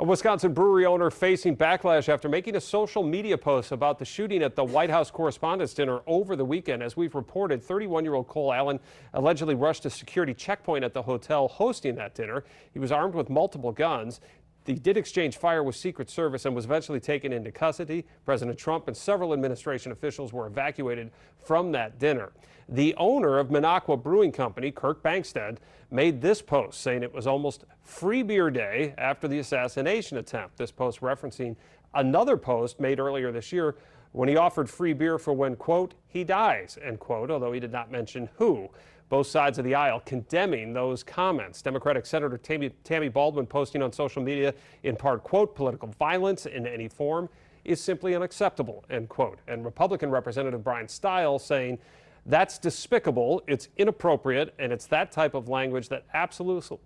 A Wisconsin brewery owner facing backlash after making a social media post about the shooting at the White House Correspondents Dinner over the weekend. As we've reported, 31-year-old Cole Allen allegedly rushed a security checkpoint at the hotel hosting that dinner. He was armed with multiple guns. He did exchange fire with Secret Service and was eventually taken into custody. President Trump and several administration officials were evacuated from that dinner. The owner of Minocqua Brewing Company, Kirk Bankstead, made this post saying it was almost free beer day after the assassination attempt. This post referencing another post made earlier this year when he offered free beer for when, quote, he dies, end quote, although he did not mention who. Both sides of the aisle condemning those comments. Democratic Senator Tammy Baldwin posting on social media in part, quote, political violence in any form is simply unacceptable, end quote. And Republican Representative Brian Stiles saying that's despicable, it's inappropriate, and it's that type of language that absolutely,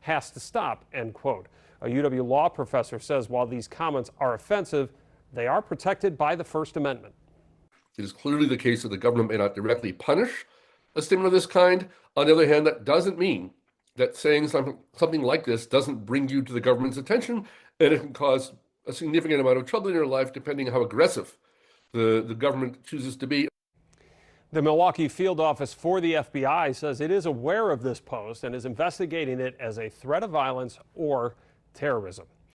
has to stop, end quote. A UW law professor says while these comments are offensive, they are protected by the First Amendment. It is clearly the case that the government may not directly punish a statement of this kind. On the other hand, that doesn't mean that saying something like this doesn't bring you to the government's attention, and it can cause a significant amount of trouble in your life depending on how aggressive the government chooses to be. The Milwaukee field office for the FBI says it is aware of this post and is investigating it as a threat of violence or terrorism.